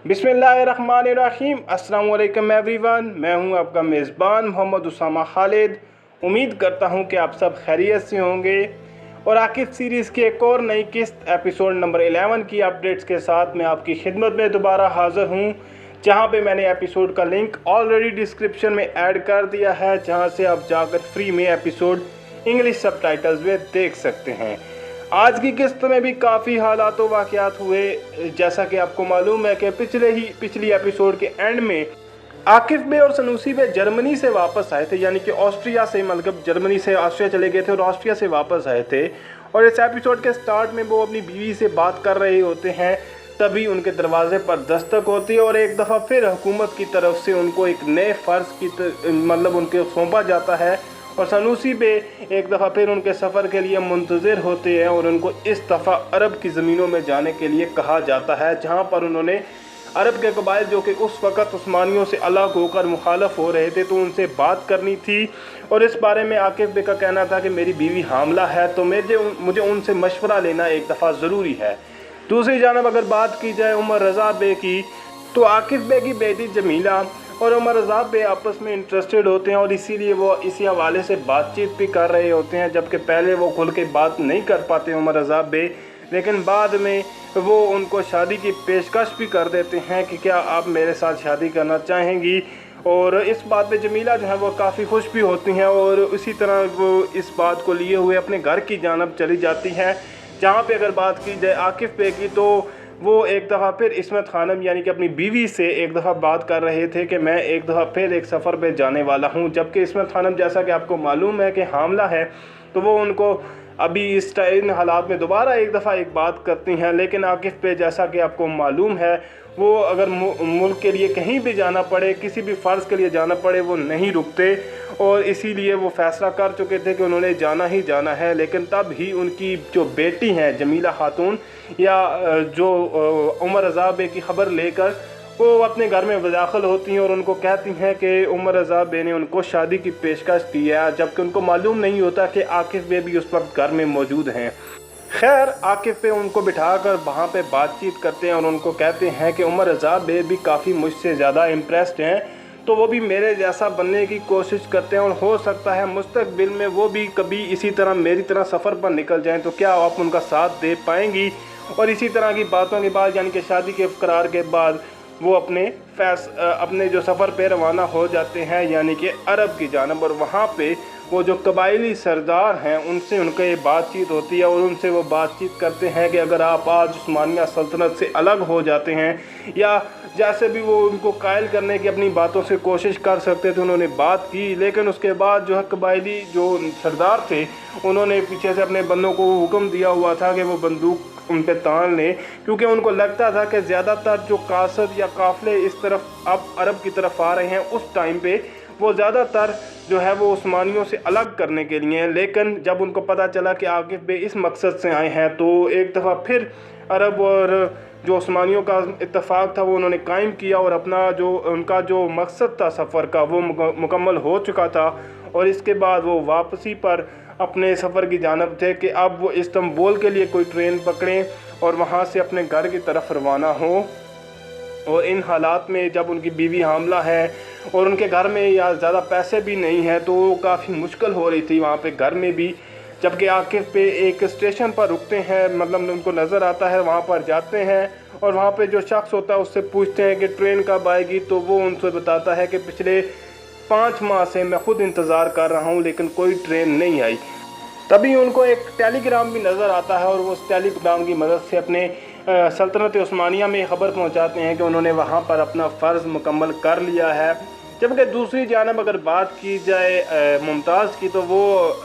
बिस्मिल्लाहिर्रहमानिर्रहीम। अस्सलाम वालेकुम एवरीवन। मैं हूं आपका मेज़बान मोहम्मद उसामा खालिद। उम्मीद करता हूं कि आप सब खैरियत से होंगे और आकिफ सीरीज़ की एक और नई किस्त एपिसोड नंबर 11 की अपडेट्स के साथ मैं आपकी खिदमत में दोबारा हाज़िर हूं, जहां पे मैंने एपिसोड का लिंक ऑलरेडी डिस्क्रिप्शन में ऐड कर दिया है, जहां से आप जाकर फ्री में एपिसोड इंग्लिश सबटाइटल्स में देख सकते हैं। आज की किस्त में भी काफ़ी हालात व वाक़यात हुए। जैसा कि आपको मालूम है कि पिछली एपिसोड के एंड में आकिफ बे और सनूसी बे जर्मनी से वापस आए थे, यानी कि ऑस्ट्रिया से, मतलब जर्मनी से ऑस्ट्रिया चले गए थे और ऑस्ट्रिया से वापस आए थे। और इस एपिसोड के स्टार्ट में वो अपनी बीवी से बात कर रहे होते हैं, तभी उनके दरवाजे पर दस्तक होती है और एक दफ़ा फिर हुकूमत की तरफ से उनको एक नए फ़र्ज़ की मतलब उनको सौंपा जाता है और सनूसी बे एक दफ़ा फिर उनके सफ़र के लिए मुंतज़िर होते हैं और उनको इस दफ़ा अरब की ज़मीनों में जाने के लिए कहा जाता है, जहां पर उन्होंने अरब के कबाइल जो कि उस वक़्त उस्मानियों से अलग होकर मुखालफ हो रहे थे, तो उनसे बात करनी थी। और इस बारे में आकिफ बे का कहना था कि मेरी बीवी हामला है, तो मुझे उनसे मशवरा लेना एक दफ़ा ज़रूरी है। दूसरी जानब अगर बात की जाए उमर रज़ा बे की, तो आकिफ बे की बेटी जमीला और उमर रज़ा बे आपस में इंटरेस्टेड होते हैं और इसीलिए वो इसी हवाले से बातचीत भी कर रहे होते हैं, जबकि पहले वो खुल के बात नहीं कर पाते उमर रज़ा बे, लेकिन बाद में वो उनको शादी की पेशकश भी कर देते हैं कि क्या आप मेरे साथ शादी करना चाहेंगी। और इस बात पे जमीला जो है वो काफ़ी खुश भी होती हैं और इसी तरह वो इस बात को लिए हुए अपने घर की जानब चली जाती हैं। जहाँ पे अगर बात की जाए आकिफ बे की, तो वो एक दफ़ा फिर इस्मत खानम यानी कि अपनी बीवी से एक दफ़ा बात कर रहे थे कि मैं एक दफ़ा फिर एक सफ़र पे जाने वाला हूँ, जबकि इस्मत खानम जैसा कि आपको मालूम है कि हामला है, तो वो उनको अभी इन हालात में दोबारा एक दफ़ा एक बात करती हैं। लेकिन आकिफ पे जैसा कि आपको मालूम है, वो अगर मुल्क के लिए कहीं भी जाना पड़े, किसी भी फ़र्ज़ के लिए जाना पड़े, वो नहीं रुकते और इसीलिए वो फ़ैसला कर चुके थे कि उन्होंने जाना ही जाना है। लेकिन तब ही उनकी जो बेटी हैं जमीला खातून या जो उमर रज़ा बे की ख़बर लेकर वो अपने घर में दाखिल होती हैं और उनको कहती हैं कि उमर रज़ा बे ने उनको शादी की पेशकश की है, जबकि उनको मालूम नहीं होता कि आकिफ बे भी उस वक्त घर में मौजूद हैं। खैर, आकिफ बे उनको बिठाकर वहाँ पे बातचीत करते हैं और उनको कहते हैं कि उमर रज़ा बे भी काफ़ी मुझसे ज़्यादा इम्प्रेस्ड हैं, तो वो भी मेरे जैसा बनने की कोशिश करते हैं और हो सकता है मुस्तकबिल में वो भी कभी इसी तरह मेरी तरह सफ़र पर निकल जाएं, तो क्या आप उनका साथ दे पाएंगी। और इसी तरह की बातों के बाद यानी कि शादी के करार के बाद वो अपने जो सफ़र पे रवाना हो जाते हैं, यानी कि अरब की जानब। और वहाँ पे वो जो कबाइली सरदार हैं उनसे उनकी बातचीत होती है और उनसे वो बातचीत करते हैं कि अगर आप आज उस्मानिया सल्तनत से अलग हो जाते हैं या जैसे भी वो उनको कायल करने की अपनी बातों से कोशिश कर सकते थे, उन्होंने बात की। लेकिन उसके बाद जो है कबाइली जो सरदार थे उन्होंने पीछे से अपने बंदों को हुक्म दिया हुआ था कि वो बंदूक उन पे तान लें, क्योंकि उनको लगता था कि ज़्यादातर जो कासद या काफ़िले इस तरफ अब अरब की तरफ आ रहे हैं, उस टाइम पे वो ज़्यादातर जो है वो उस्मानियों से अलग करने के लिए हैं। लेकिन जब उनको पता चला कि आकिफ बे इस मकसद से आए हैं, तो एक दफ़ा फिर अरब और जो उस्मानियों का इत्तेफाक था वो उन्होंने कायम किया और अपना जो उनका जो मकसद था सफ़र का वो मुकम्मल हो चुका था। और इसके बाद वो वापसी पर अपने सफ़र की जानब थे कि अब वो इस्तांबुल के लिए कोई ट्रेन पकड़ें और वहाँ से अपने घर की तरफ रवाना हो। और इन हालात में जब उनकी बीवी हामला है और उनके घर में या ज़्यादा पैसे भी नहीं हैं, तो काफ़ी मुश्किल हो रही थी वहाँ पे घर में भी। जबकि आकिफ पे एक स्टेशन पर रुकते हैं, मतलब उनको नज़र आता है, वहाँ पर जाते हैं और वहाँ पे जो शख्स होता है उससे पूछते हैं कि ट्रेन कब आएगी, तो वो उनसे बताता है कि पिछले 5 माह से मैं ख़ुद इंतज़ार कर रहा हूँ लेकिन कोई ट्रेन नहीं आई। तभी उनको एक टेलीग्राम भी नज़र आता है और वो उस टेलीग्राम की मदद से अपने सल्तनत उस्मानिया में ख़बर पहुँचाते हैं कि उन्होंने वहाँ पर अपना फ़र्ज़ मुकम्मल कर लिया है। जबकि दूसरी जानब अगर बात की जाए मुमताज़ की, तो वो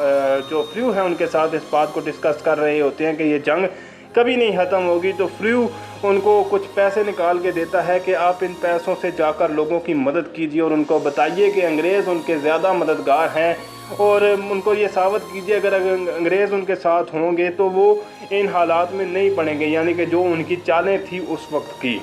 जो फ्रू है उनके साथ इस बात को डिस्कस कर रहे होते हैं कि ये जंग कभी नहीं ख़त्म होगी। तो फ्रू उनको कुछ पैसे निकाल के देता है कि आप इन पैसों से जाकर लोगों की मदद कीजिए और उनको बताइए कि अंग्रेज़ उनके ज़्यादा मददगार हैं और उनको ये साबित कीजिए अगर अंग्रेज़ उनके साथ होंगे तो वो इन हालात में नहीं पड़ेंगे, यानी कि जो उनकी चालें थी उस वक्त की।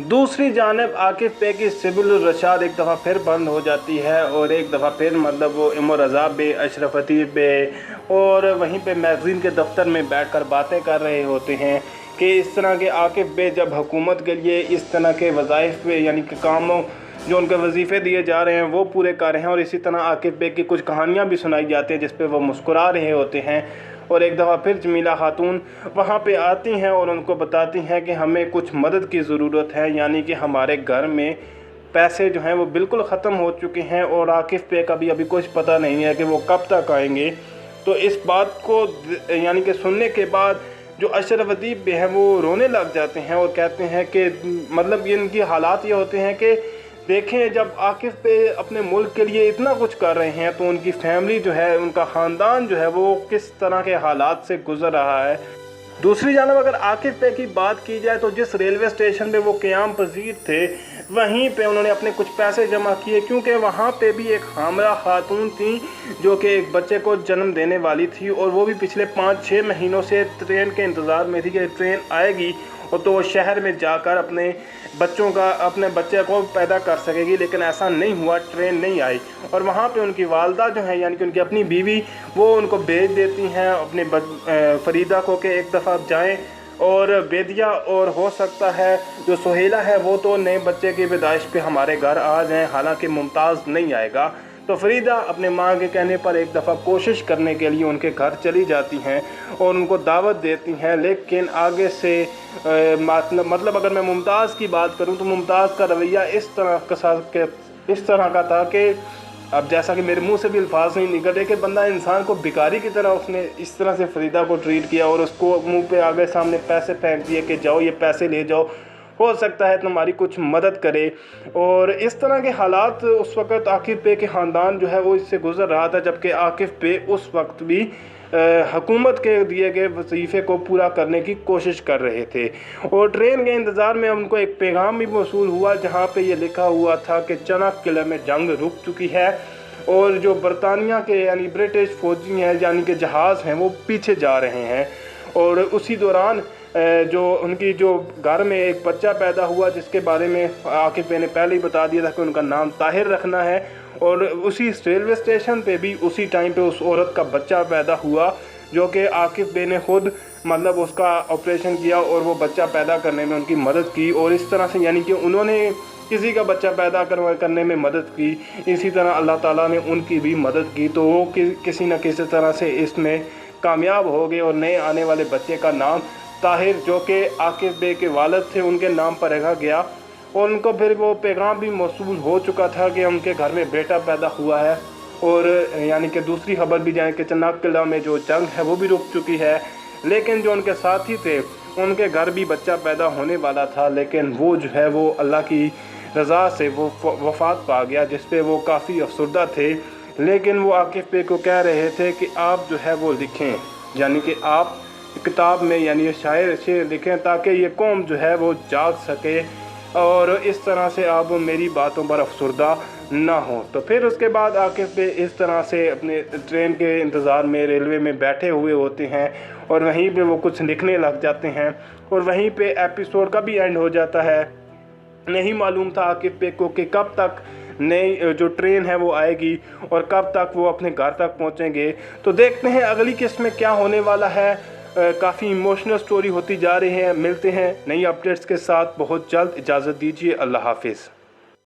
दूसरी जानब आकिफ बे की सिबिल रशाद एक दफ़ा फिर बंद हो जाती है और एक दफ़ा फिर मतलब वो उमर रज़ा बे, अशरफ अतीब बे और वहीं पे मैगज़ीन के दफ्तर में बैठकर बातें कर रहे होते हैं कि इस तरह के आकिफ बे जब हुकूमत के लिए इस तरह के वज़ाइफ यानी कि कामों जो उनके वजीफ़े दिए जा रहे हैं वो पूरे कर रहे हैं, और इसी तरह आकिफ बे की कुछ कहानियाँ भी सुनाई जाती हैं जिस पे वो मुस्कुरा रहे होते हैं। और एक दफ़ा फिर जमीला खातून वहाँ पे आती हैं और उनको बताती हैं कि हमें कुछ मदद की ज़रूरत है, यानी कि हमारे घर में पैसे जो हैं वो बिल्कुल ख़त्म हो चुके हैं और आकिफ बे का भी अभी कुछ पता नहीं है कि वो कब तक आएंगे। तो इस बात को यानी कि सुनने के बाद जो अशरफ अदीब बे हैं वो रोने लग जाते हैं और कहते हैं कि मतलब ये इनकी हालात ये होते हैं कि देखें, जब आकिफ पे अपने मुल्क के लिए इतना कुछ कर रहे हैं तो उनकी फैमिली जो है, उनका ख़ानदान जो है वो किस तरह के हालात से गुज़र रहा है। दूसरी जानब अगर आकिफ पे की बात की जाए तो जिस रेलवे स्टेशन पे वो क़याम पज़ीर थे वहीं पे उन्होंने अपने कुछ पैसे जमा किए, क्योंकि वहाँ पे भी एक हामिला खातून थी जो कि एक बच्चे को जन्म देने वाली थी, और वो भी पिछले 5-6 महीनों से ट्रेन के इंतज़ार में थी कि ट्रेन आएगी और तो वो शहर में जाकर अपने बच्चे को पैदा कर सकेगी, लेकिन ऐसा नहीं हुआ, ट्रेन नहीं आई। और वहाँ पे उनकी वालदा जो है यानी कि उनकी अपनी बीवी वो उनको भेज देती हैं अपने फरीदा को कि एक दफ़ा आप जाएँ और बेदिया और हो सकता है जो सुहेला है वो तो नए बच्चे की पैदाइश पे हमारे घर आ जाएँ, हालांकि मुमताज़ नहीं आएगा। तो फरीदा अपने माँ के कहने पर एक दफ़ा कोशिश करने के लिए उनके घर चली जाती हैं और उनको दावत देती हैं, लेकिन आगे से मतलब अगर मैं मुमताज़ की बात करूं तो मुमताज़ का रवैया इस तरह का था कि अब जैसा कि मेरे मुंह से भी अल्फाज नहीं निकल रहे कि बंदा इंसान को भिखारी की तरह उसने इस तरह से फरीदा को ट्रीट किया और उसको मुंह पे आगे सामने पैसे फेंक दिए कि जाओ ये पैसे ले जाओ, हो सकता है तुम्हारी कुछ मदद करे। और इस तरह के हालात उस वक़्त आकिफ बे के ख़ानदान जो है वो इससे गुज़र रहा था, जबकि आकिफ बे उस वक्त भी हुकूमत के दिए गए वजीफ़े को पूरा करने की कोशिश कर रहे थे। और ट्रेन के इंतज़ार में उनको एक पैगाम भी मौसूल हुआ जहाँ पे ये लिखा हुआ था कि चनाक किले में जंग रुक चुकी है और जो बरतानिया के यानी ब्रिटिश फ़ौजी हैं यानी कि जहाज़ हैं वो पीछे जा रहे हैं। और उसी दौरान जो उनकी जो घर में एक बच्चा पैदा हुआ जिसके बारे में आकिफ बे ने पहले ही बता दिया था कि उनका नाम ताहिर रखना है, और उसी रेलवे स्टेशन पे भी उसी टाइम पे उस औरत का बच्चा पैदा हुआ जो कि आकिफ बे ने खुद मतलब उसका ऑपरेशन किया और वो बच्चा पैदा करने में उनकी मदद की। और इस तरह से यानी कि उन्होंने किसी का बच्चा पैदा करने में मदद की, इसी तरह अल्लाह ताला ने उनकी भी मदद की, तो वो किसी न किसी तरह से इसमें कामयाब हो गए और नए आने वाले बच्चे का नाम ताहिर जो कि आकिफ बे के वालिद थे उनके नाम पर रखा गया। और उनको फिर वो पैगाम भी मौसूल हो चुका था कि उनके घर में बेटा पैदा हुआ है। और यानी कि दूसरी खबर भी जाए कि चनाक किला में जो जंग है वो भी रुक चुकी है, लेकिन जो उनके साथी थे उनके घर भी बच्चा पैदा होने वाला था, लेकिन वो जो है वो अल्लाह की रज़ा से वो वफ़ात पा गया, जिस पे वो काफ़ी अफसरदा थे। लेकिन वो आकिफ बे को कह रहे थे कि आप जो है वो लिखें, यानी कि आप किताब में यानी शायर शेर लिखें ताकि ये कौम जो है वो जाग सके और इस तरह से आप मेरी बातों पर अफसरदा ना हो। तो फिर उसके बाद आकिफ बे इस तरह से अपने ट्रेन के इंतज़ार में रेलवे में बैठे हुए होते हैं और वहीं पे वो कुछ लिखने लग जाते हैं और वहीं पे एपिसोड का भी एंड हो जाता है। नहीं मालूम था आकिफ बे को कि कब तक नई जो ट्रेन है वो आएगी और कब तक वो अपने घर तक पहुंचेंगे। तो देखते हैं अगली किस्त में क्या होने वाला है। काफ़ी इमोशनल स्टोरी होती जा रही है। मिलते हैं नई अपडेट्स के साथ बहुत जल्द। इजाज़त दीजिए, अल्लाह हाफिज़।